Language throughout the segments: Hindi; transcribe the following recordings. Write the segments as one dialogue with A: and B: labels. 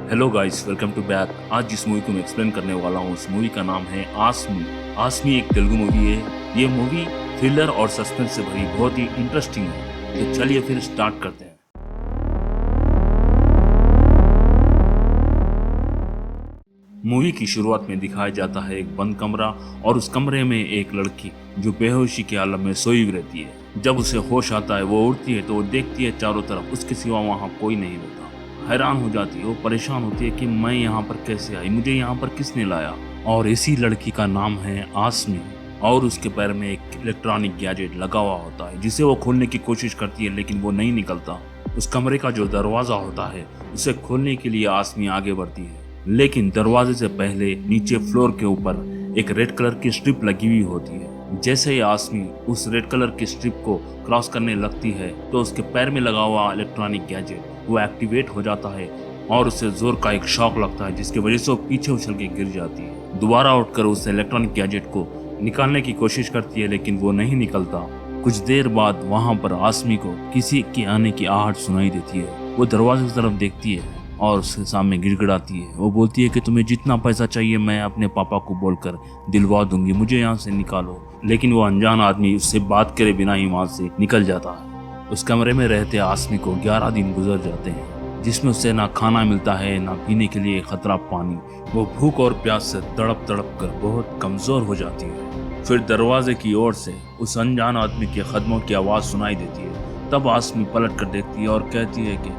A: Hello guys, welcome to back. आज जिस मूवी को मैं एक्सप्लेन करने वाला हूँ उस मूवी का नाम है आसमी। आसमी एक तेलुगु मूवी है। ये मूवी थ्रिलर और सस्पेंस से भरी बहुत ही इंटरेस्टिंग है। तो चलिए फिर स्टार्ट करते हैं। मूवी की शुरुआत में दिखाया जाता है एक बंद कमरा और उस कमरे में एक लड़की जो बेहोशी के आलम में सोई हुई रहती है। जब उसे होश आता है, वो उठती है तो वो देखती है चारों तरफ उसके सिवा वहाँ कोई नहीं रहता। हैरान हो जाती है, वो परेशान होती है कि मैं यहाँ पर कैसे आई, मुझे यहाँ पर किसने लाया। और इसी लड़की का नाम है आसमी। और उसके पैर में एक इलेक्ट्रॉनिक गैजेट लगा हुआ होता है जिसे वो खोलने की कोशिश करती है, लेकिन वो नहीं निकलता। उस कमरे का जो दरवाजा होता है उसे खोलने के लिए आसमी आगे बढ़ती है, लेकिन दरवाजे से पहले नीचे फ्लोर के ऊपर एक रेड कलर की स्ट्रिप लगी हुई होती है। जैसे ही आसमी उस रेड कलर की स्ट्रिप को क्रॉस करने लगती है तो उसके पैर में लगा हुआ इलेक्ट्रॉनिक गैजेट वो एक्टिवेट हो जाता है और उसे जोर का एक शॉक लगता है, जिसकी वजह से वो पीछे उछल के गिर जाती है। दोबारा उठकर उस इलेक्ट्रॉनिक गैजेट को निकालने की कोशिश करती है, लेकिन वो नहीं निकलता। कुछ देर बाद वहां पर आसमी को किसी के आने की आहट सुनाई देती है। वो दरवाजे की तरफ देखती है और उसके सामने गिड़गिड़ाती है। वो बोलती है कि तुम्हें जितना पैसा चाहिए मैं अपने पापा को बोलकर दिलवा दूंगी, मुझे यहाँ से निकालो। लेकिन वो अनजान आदमी उससे बात करे बिना ही वहां से निकल जाता है। उस कमरे में रहते आसमी को 11 दिन गुजर जाते हैं, जिसमें उसे ना खाना मिलता है ना पीने के लिए खतरा पानी। वो भूख और प्यास से तड़प तड़प कर बहुत कमजोर हो जाती है। फिर दरवाजे की ओर से उस अनजान आदमी के कदमों की आवाज सुनाई देती है। तब आसमी पलट कर देखती है और कहती है कि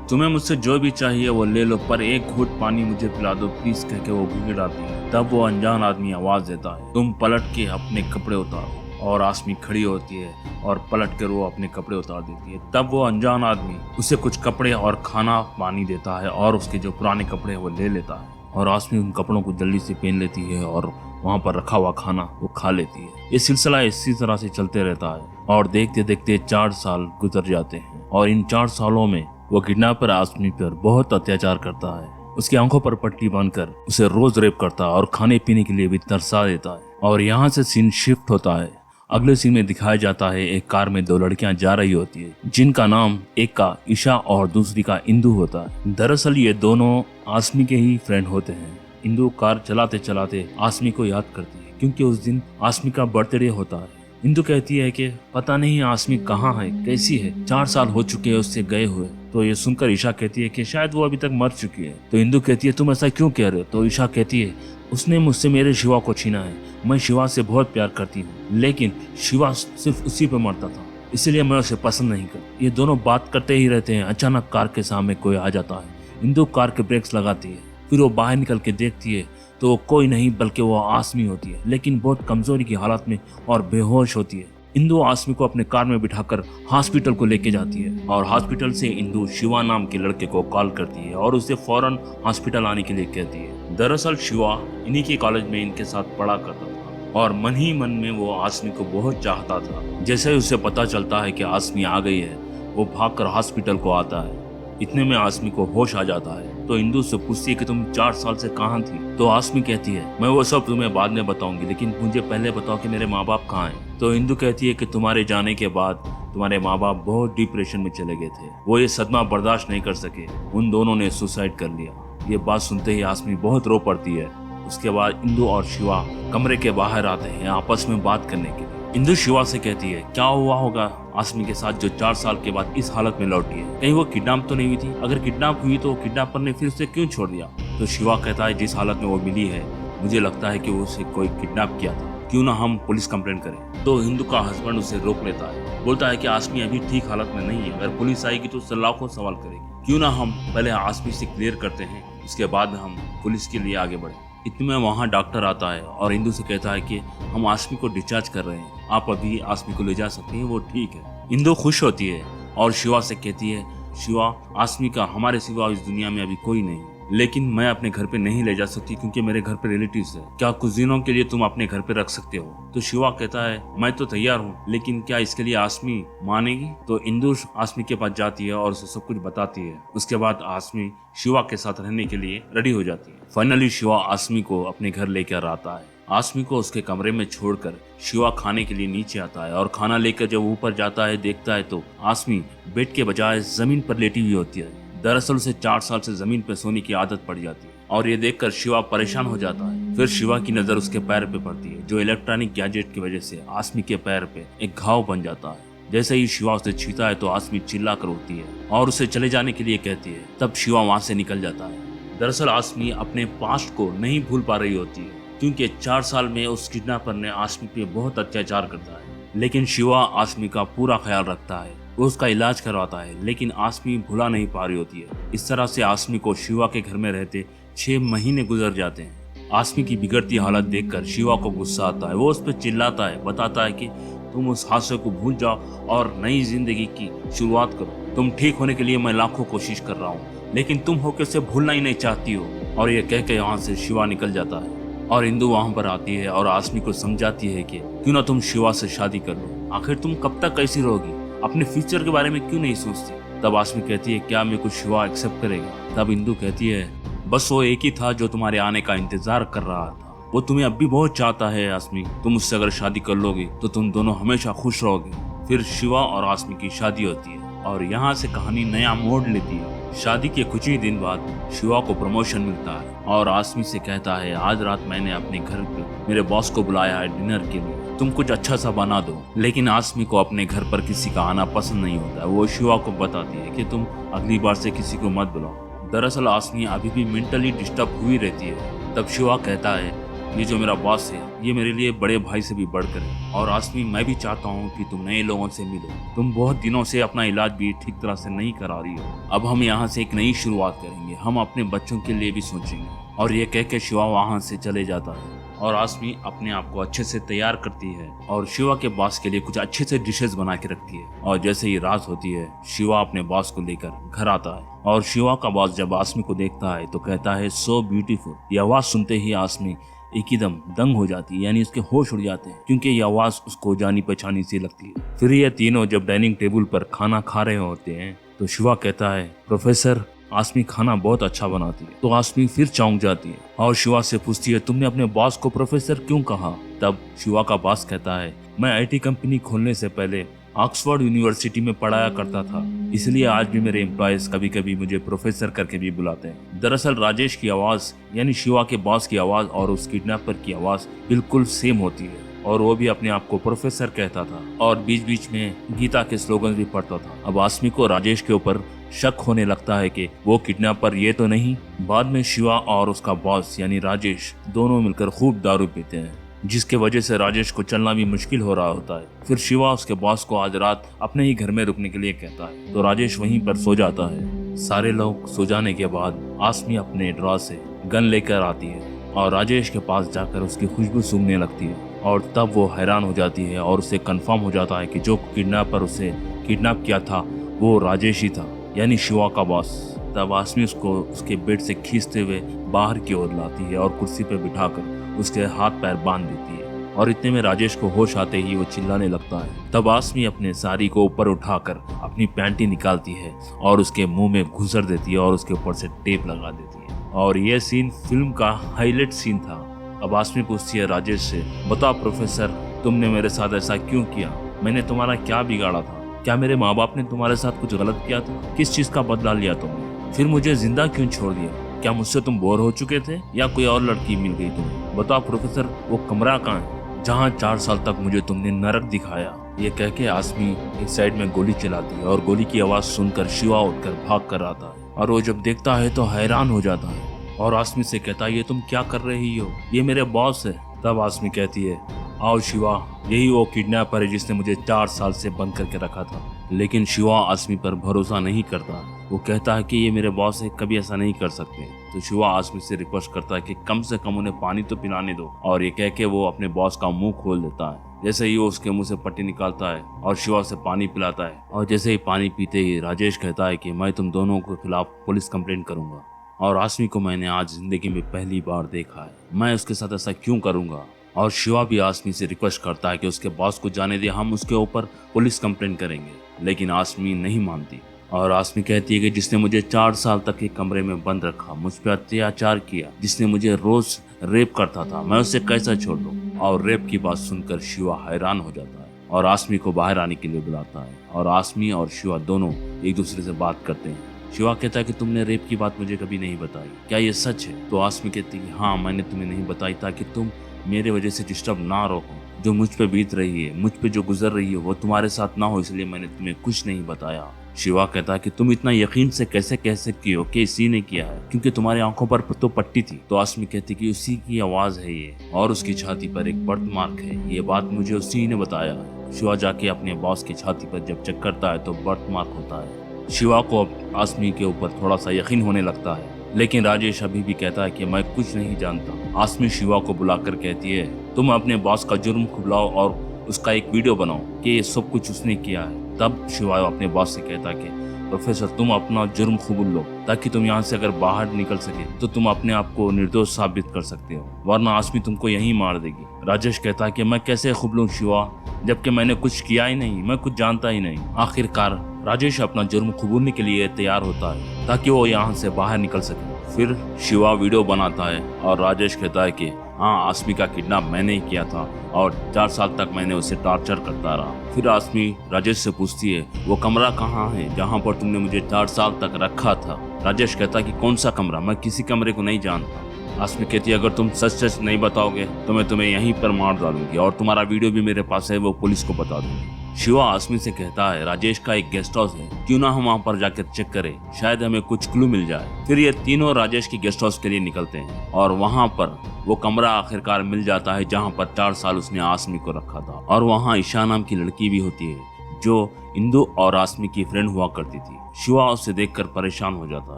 A: तुम्हें मुझसे जो भी चाहिए वो ले लो, पर एक घूंट पानी मुझे पिला दो प्लीज, कह के वो गिड़गिड़ाती है। तब वो अनजान आदमी आवाज देता है, तुम पलट के अपने कपड़े उतारो। और आसमी खड़ी होती है और पलट कर वो अपने कपड़े उतार देती है। तब वो अनजान आदमी उसे कुछ कपड़े और खाना पानी देता है और उसके जो पुराने कपड़े वो ले लेता है। और आसमी उन कपड़ों को जल्दी से पहन लेती है और वहाँ पर रखा हुआ खाना वो खा लेती है। ये सिलसिला इसी तरह से चलते रहता है और देखते देखते 4 साल गुजर जाते हैं। और इन 4 सालों में वो किडनैपर आसमी पर बहुत अत्याचार करता है। उसकी आंखों पर पट्टी बांधकर उसे रोज रेप करता है और खाने पीने के लिए भी तरसा देता है। और यहाँ से सीन शिफ्ट होता है। अगले सीन में दिखाया जाता है एक कार में 2 लड़कियां जा रही होती है, जिनका नाम एक का ईशा और दूसरी का इंदु होता है। दरअसल ये दोनों आसमी के ही फ्रेंड होते हैं। इंदु कार चलाते चलाते आसमी को याद करती है, क्योंकि उस दिन आसमी का बर्थडे होता है। इंदु कहती है कि पता नहीं आसमी कहाँ है, कैसी है, 4 साल हो चुके हैं उससे गए हुए। तो ये सुनकर ईशा कहती है कि शायद वो अभी तक मर चुकी है। तो इंदु कहती है तुम ऐसा क्यों कह रहे हो? तो ईशा कहती है उसने मुझसे मेरे शिवा को छीना है। मैं शिवा से बहुत प्यार करती हूँ, लेकिन शिवा सिर्फ उसी पे मरता था, इसलिए मैं उसे पसंद नहीं करती। ये दोनों बात करते ही रहते हैं। अचानक कार के सामने कोई आ जाता है। इंदु कार के ब्रेक्स लगाती है। फिर वो बाहर निकल के देखती है तो वो कोई नहीं बल्कि वो आसमी होती है, लेकिन बहुत कमजोरी की हालत में और बेहोश होती है। इंदु आसमी को अपने कार में बिठाकर हॉस्पिटल को लेके जाती है और हॉस्पिटल से इंदु शिवा नाम के लड़के को कॉल करती है और उसे फौरन हॉस्पिटल आने के लिए कहती है। दरअसल शिवा इन्हीं के कॉलेज में इनके साथ पढ़ा करता था और मन ही मन में वो आसमी को बहुत चाहता था। जैसे ही उसे पता चलता है कि आसमी आ गई है, वो भागकर हॉस्पिटल को आता है। इतने में आसमी को होश आ जाता है। तो इंदु से पूछती है कि तुम 4 साल से कहाँ थी? तो आसमी कहती है मैं वो सब तुम्हें बाद में बताऊंगी, लेकिन मुझे पहले बताओ कि मेरे माँ बाप कहाँ हैं। तो इंदु कहती है कि तुम्हारे जाने के बाद तुम्हारे माँ बाप बहुत डिप्रेशन में चले गए थे, वो ये सदमा बर्दाश्त नहीं कर सके, उन दोनों ने सुसाइड कर लिया। ये बात सुनते ही आसमी बहुत रो पड़ती है। उसके बाद इंदु और शिवा कमरे के बाहर आते हैं आपस में बात करने के लिए। इंदु शिवा से कहती है क्या हुआ होगा आसमी के साथ जो 4 साल के बाद इस हालत में लौटी है? कहीं वो किडनैप तो नहीं हुई थी? अगर किडनैप हुई तो किडनैपर ने फिर उसे क्यों छोड़ दिया? तो शिवा कहता है जिस हालत में वो मिली है मुझे लगता है कि उसे कोई किडनैप किया था, क्यों ना हम पुलिस कंप्लेंट करें। तो इंदु का हस्बैंड उसे रोक लेता है, बोलता है कि आसमी अभी ठीक हालत में नहीं है, अगर पुलिस आएगी तो उससे लाखों सवाल करेगी, क्यों ना हम पहले आसमी से क्लियर करते हैं, उसके बाद हम पुलिस के लिए आगे बढ़े। इतने में वहाँ डॉक्टर आता है और इंदु से कहता है कि हम आसमी को डिस्चार्ज कर रहे हैं, आप अभी आसमी को ले जा सकती हैं, वो ठीक है। इंदु खुश होती है और शिवा से कहती है शिवा आसमी का हमारे सिवा इस दुनिया में अभी कोई नहीं, लेकिन मैं अपने घर पे नहीं ले जा सकती क्योंकि मेरे घर पे रिलेटिव्स है, क्या कुछ दिनों के लिए तुम अपने घर पे रख सकते हो? तो शिवा कहता है मैं तो तैयार हूँ, लेकिन क्या इसके लिए आसमी मानेगी? तो इंदु आसमी के पास जाती है और उसे सब कुछ बताती है। उसके बाद आसमी शिवा के साथ रहने के लिए रेडी हो जाती है। फाइनली शिवा आसमी को अपने घर लेकर आता है। आसमी को उसके कमरे में छोड़कर शिवा खाने के लिए नीचे आता है और खाना लेकर जब ऊपर जाता है देखता है तो आसमी बेड के बजाय जमीन पर लेटी हुई होती है। दरअसल उसे 4 साल से जमीन पर सोने की आदत पड़ जाती है और ये देखकर शिवा परेशान हो जाता है। फिर शिवा की नजर उसके पैर पे पड़ती है, जो इलेक्ट्रॉनिक गैजेट की वजह से आसमी के पैर पे एक घाव बन जाता है। जैसे ही शिवा उसे छूता है तो आसमी चिल्ला कर उठती है और उसे चले जाने के लिए कहती है। तब शिवा वहां से निकल जाता है। दरअसल आसमी अपने पास्ट को नहीं भूल पा रही होती है, क्योंकि 4 साल में उस किडनैपर ने आसमी पे बहुत अत्याचार करता है। लेकिन शिवा आसमी का पूरा ख्याल रखता है, वो उसका इलाज करवाता है, लेकिन आसमी भुला नहीं पा रही होती है। इस तरह से आसमी को शिवा के घर में रहते 6 महीने गुजर जाते हैं। आसमी की बिगड़ती हालत देखकर शिवा को गुस्सा आता है। वो उस पर चिल्लाता है, बताता है कि तुम उस हादसे को भूल जाओ और नई जिंदगी की शुरुआत करो। तुम ठीक होने के लिए मैं लाखों कोशिश कर रहा हूँ, लेकिन तुम होकर उसे भूलना ही नहीं चाहती हो। और ये कह के यहाँ से शिवा निकल जाता है और इंदु वहां पर आती है और आसमी को समझाती है कि क्यों ना तुम शिवा से शादी कर लो। आखिर तुम कब तक ऐसी रहोगी, अपने फ्यूचर के बारे में क्यों नहीं सोचती। तब आसमी कहती है, क्या मेरे को शिवा एक्सेप्ट करेगा। तब इंदु कहती है, बस वो एक ही था जो तुम्हारे आने का इंतजार कर रहा था, वो तुम्हें अब भी बहुत चाहता है। आसमी, तुम उससे अगर शादी कर लोगे तो तुम दोनों हमेशा खुश रहोगे। फिर शिवा और आसमी की शादी होती है और यहाँ से कहानी नया मोड़ लेती है। शादी के कुछ ही दिन बाद शिवा को प्रमोशन मिलता है और आसमी से कहता है, आज रात मैंने अपने घर पे मेरे बॉस को बुलाया है डिनर के लिए, तुम कुछ अच्छा सा बना दो। लेकिन आसमी को अपने घर पर किसी का आना पसंद नहीं होता है। वो शिवा को बताती है कि तुम अगली बार से किसी को मत बुलाओ। दरअसल आसमी अभी भी मेंटली डिस्टर्ब हुई रहती है। तब शिवा कहता है, ये जो मेरा बॉस है ये मेरे लिए बड़े भाई से भी बढ़कर है, और आसमी मैं भी चाहता हूँ कि तुम नए लोगों से मिलो। तुम बहुत दिनों से अपना इलाज भी ठीक तरह से नहीं करा रही हो। अब हम यहाँ से एक नई शुरुआत करेंगे, हम अपने बच्चों के लिए भी सोचेंगे। और ये कह के शिवा वहाँ से चले जाता है और आसमी अपने आप को अच्छे से तैयार करती है और शिवा के बॉस के लिए कुछ अच्छे से डिशेस बना के रखती है। और जैसे ही रात होती है, शिवा अपने बॉस को लेकर घर आता है और शिवा का बॉस जब आसमी को देखता है तो कहता है, सो ब्यूटीफुल। ये आवाज सुनते ही आसमी एकदम दंग हो जाती है, यानी उसके होश उड़ जाते हैं, क्योंकि ये आवाज उसको जानी पहचानी सी लगती है। फिर ये तीनों जब डाइनिंग टेबल पर खाना खा रहे होते हैं तो शिवा कहता है, प्रोफेसर आसमी खाना बहुत अच्छा बनाती है। तो आसमी फिर चौंक जाती है और शिवा से पूछती है, तुमने अपने बॉस को प्रोफेसर क्यों कहा। तब शिवा का बॉस कहता है, मैं आईटी कंपनी खोलने से पहले ऑक्सफोर्ड यूनिवर्सिटी में पढ़ाया करता था, इसलिए आज भी मेरे एम्प्लॉयज कभी कभी मुझे प्रोफेसर करके भी बुलाते हैं। दरअसल राजेश की आवाज यानी शिवा के बॉस की आवाज और उस किडनैपर की आवाज बिल्कुल सेम होती है और वो भी अपने आप को प्रोफेसर कहता था और बीच बीच में गीता के स्लोगन भी पढ़ता था। अब आसमी को राजेश के ऊपर शक होने लगता है कि वो किडनैपर ये तो नहीं। बाद में शिवा और उसका बॉस यानी राजेश दोनों मिलकर खूब दारू पीते हैं, जिसके वजह से राजेश को चलना भी मुश्किल हो रहा होता है। फिर शिवा उसके बॉस को आज रात अपने ही घर में रुकने के लिए कहता है, तो राजेश वहीं पर सो जाता है। सारे लोग सो जाने के बाद आसमी अपने ड्रॉ से गन लेकर आती है और राजेश के पास जाकर उसकी खुशबू सूंघने लगती है और तब वो हैरान हो जाती है और उसे कंफर्म हो जाता है कि जो किडनैपर उसे किडनैप किया था वो राजेश ही था, यानी शिवा का बॉस। तब आसमी उसको उसके बेड से खींचते हुए बाहर की ओर लाती है और कुर्सी पर बिठाकर उसके हाथ पैर बांध देती है और इतने में राजेश को होश आते ही वो चिल्लाने लगता है। तब आसमी अपने साड़ी को ऊपर उठाकर अपनी पैंटी निकालती है और उसके मुंह में घुसर देती है और उसके ऊपर से टेप लगा देती है और यह सीन फिल्म का हाईलाइट सीन था। अब आसमी पूछती है राजेश से, बताओ प्रोफेसर, तुमने मेरे साथ ऐसा क्यों किया? मैंने तुम्हारा क्या बिगाड़ा था? क्या मेरे माँ बाप ने तुम्हारे साथ कुछ गलत किया था? किस चीज का बदला लिया तुमने? फिर मुझे जिंदा क्यों छोड़ दिया? क्या मुझसे तुम बोर हो चुके थे या कोई और लड़की मिल गई तुम्हें? बताओ प्रोफेसर, वो कमरा कहाँ है जहाँ 4 साल तक मुझे तुमने नरक दिखाया? ये कह के आसमी एक साइड में गोली चलाती है और गोली की आवाज सुनकर शिवा उठकर भाग कर आता है और वो जब देखता है तो हैरान हो जाता है और आसमी से कहता है, ये तुम क्या कर रही हो? ये मेरे बॉस है। तब आसमी कहती है, आओ शिवा, यही वो किडनैपर है जिसने मुझे 4 साल से बंद करके रखा था। लेकिन शिवा आसमी पर भरोसा नहीं करता। वो कहता है कि ये मेरे बॉस है, कभी ऐसा नहीं कर सकते। तो शिवा आसमी से रिक्वेस्ट करता है कि कम से कम उन्हें पानी तो पिलाने दो और ये कह के वो अपने बॉस का मुंह खोल देता है। जैसे ही वो उसके मुंह से पट्टी निकालता है और शिवा से पानी पिलाता है और जैसे ही पानी पीते ही राजेश कहता है कि मैं तुम दोनों के खिलाफ पुलिस कंप्लेंट करूंगा और आसमी को मैंने आज जिंदगी में पहली बार देखा है, मैं उसके साथ ऐसा क्यों करूंगा? और शिवा भी आसमी से रिक्वेस्ट करता है कि उसके बॉस को जाने दे, हम उसके ऊपर पुलिस कंप्लेंट करेंगे। लेकिन आसमी नहीं मानती और आसमी कहती है कि जिसने मुझे 4 साल तक एक कमरे में बंद रखा, मुझ पर अत्याचार किया, जिसने मुझे रोज रेप करता था, मैं उसे कैसे छोड़ दूं? और रेप की बात सुनकर शिवा हैरान हो जाता है और आसमी को बाहर आने के लिए बुलाता है और आसमी और शिवा दोनों एक दूसरे से बात करते हैं शिवा कहता है कि तुमने रेप की बात मुझे कभी नहीं बताई, क्या ये सच है? तो आसमी कहती है हाँ, मैंने तुम्हें नहीं बताई ताकि तुम मेरे वजह से डिस्टर्ब ना रहो। जो मुझ पे बीत रही है, मुझ पे जो गुजर रही है वो तुम्हारे साथ ना हो, इसलिए मैंने तुम्हें कुछ नहीं बताया। शिवा कहता है कि तुम इतना यकीन से कैसे कह सकती हो कि इसी ने किया है, क्योंकि तुम्हारी आंखों पर तो पट्टी थी। तो आसमी कहती कि उसी की आवाज है ये, और उसकी छाती पर एक बर्थ मार्क है, ये बात मुझे उसी ने बताया है। शिवा जाके अपने बॉस की छाती पर जब चेक करता है तो बर्थ मार्क होता है। शिवा को अब आसमी के ऊपर थोड़ा सा यकीन होने लगता है, लेकिन राजेश अभी भी कहता है कि मैं कुछ नहीं जानता। आसमी शिवा को बुलाकर कहती है तुम अपने बॉस का जुर्म खुलाओ और उसका एक वीडियो बनाओ कि ये सब कुछ उसने किया है। तब शिवा अपने बॉस से कहता कि प्रोफेसर तुम अपना जुर्म कबूल लो, ताकि तुम यहाँ से अगर बाहर निकल सके तो तुम अपने आप को निर्दोष साबित कर सकते हो, वरना आसमी तुमको यहीं मार देगी। राजेश कहता है कि मैं कैसे कबूलूं शिवा, जबकि मैंने कुछ किया ही नहीं, मैं कुछ जानता ही नहीं। आखिरकार राजेश अपना जुर्म कबूलने के लिए तैयार होता है ताकि वो यहाँ से बाहर निकल सके। फिर शिवा वीडियो बनाता है और राजेश कहता है कि हाँ, आसमी का किडनैप मैंने ही किया था और 4 साल तक मैंने उसे टॉर्चर करता रहा। फिर आसमी राजेश से पूछती है वो कमरा कहाँ है जहाँ पर तुमने मुझे 4 साल तक रखा था। राजेश कहता है कि कौन सा कमरा, मैं किसी कमरे को नहीं जानता। आसमी कहती है अगर तुम सच सच नहीं बताओगे तो मैं तुम्हें यहीं पर मार डालूंगी, और तुम्हारा वीडियो भी मेरे पास है, वो पुलिस को बता दूंगी। शिवा आसमी से कहता है राजेश का एक गेस्ट हाउस है, क्यों ना हम वहाँ पर जाकर चेक करें, शायद हमें कुछ क्लू मिल जाए। फिर ये तीनों राजेश की गेस्ट हाउस के लिए निकलते हैं और वहाँ पर वो कमरा आखिरकार मिल जाता है जहाँ पर 4 साल उसने आसमी को रखा था। और वहाँ ईशा नाम की लड़की भी होती है जो इंदु और आसमी की फ्रेंड हुआ करती थी। शिवा उसे देखकर परेशान हो जाता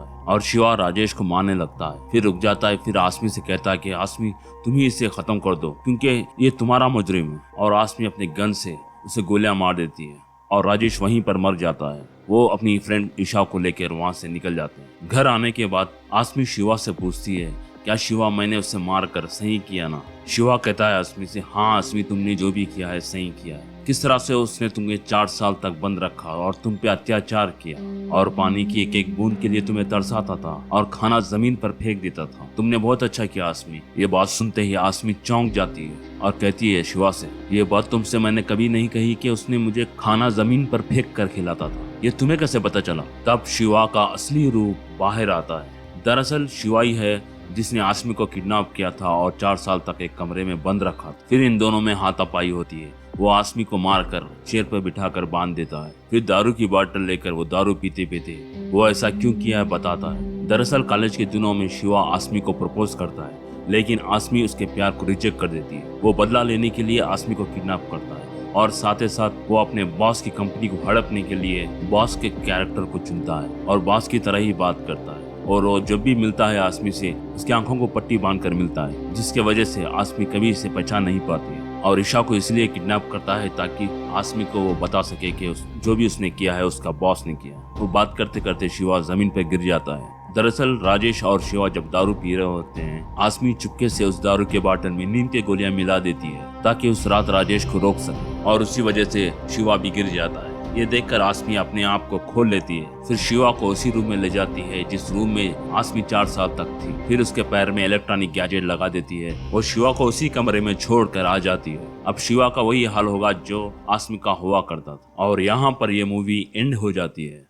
A: है और शिवा राजेश को मारने लगता है, फिर रुक जाता है। फिर आसमी से कहता है कि आसमी तुम ही इसे खत्म कर दो क्योंकि ये तुम्हारा मुजरिम है। और आसमी अपने गन से उसे गोलियां मार देती है और राजेश वहीं पर मर जाता है। वो अपनी फ्रेंड ईशा को लेकर वहां से निकल जाते हैं। घर आने के बाद आसमी शिवा से पूछती है क्या शिवा मैंने उसे मार कर सही किया ना? शिवा कहता है आसमी से हाँ आसमी तुमने जो भी किया है सही किया है। किस तरह से उसने तुम्हें 4 साल तक बंद रखा और तुम पे अत्याचार किया और पानी की एक एक बूंद के लिए तुम्हें तरसाता था और खाना जमीन पर फेंक देता था। तुमने बहुत अच्छा किया आसमी। ये बात सुनते ही आसमी चौंक जाती है और कहती है शिवा से ये बात तुमसे मैंने कभी नहीं कही कि उसने मुझे खाना जमीन पर फेंक कर खिलाता था, ये तुम्हें कैसे पता चला? तब शिवा का असली रूप बाहर आता है। दरअसल शिवा ही है जिसने आसमी को किडनैप किया था और 4 साल तक एक कमरे में बंद रखा था। फिर इन दोनों में हाथापाई होती है। वो आसमी को मारकर चेयर पर बिठाकर बांध देता है। फिर दारू की बोतल लेकर वो दारू पीते पीते वो ऐसा क्यों किया है बताता है। दरअसल कॉलेज के दिनों में शिवा आसमी को प्रपोज करता है, लेकिन आसमी उसके प्यार को रिजेक्ट कर देती है। वो बदला लेने के लिए आसमी को किडनैप करता है और साथ ही साथ वो अपने बॉस की कंपनी को हड़पने के लिए बॉस के कैरेक्टर को चुनता है और बॉस की तरह ही बात करता है। और वो जब भी मिलता है आसमी से उसकी आंखों को पट्टी बांधकर मिलता है, जिसके वजह से आसमी कभी इसे पहचान नहीं पाती है। और ईशा को इसलिए किडनैप करता है ताकि आसमी को वो बता सके कि जो भी उसने किया है उसका बॉस ने किया। वो बात करते करते शिवा जमीन पर गिर जाता है। दरअसल राजेश और शिवा जब दारू पी रहे होते हैं, आसमी चुपके से उस दारू के बाटल में नींद की गोलियां मिला देती है ताकि उस रात राजेश को रोक सके, और उसी वजह से शिवा भी गिर जाता है। ये देखकर आसमी अपने आप को खोल लेती है। फिर शिवा को उसी रूम में ले जाती है जिस रूम में आसमी 4 साल तक थी। फिर उसके पैर में इलेक्ट्रॉनिक गैजेट लगा देती है और शिवा को उसी कमरे में छोड़कर आ जाती है। अब शिवा का वही हाल होगा जो आसमी का हुआ करता था। और यहाँ पर यह मूवी एंड हो जाती है।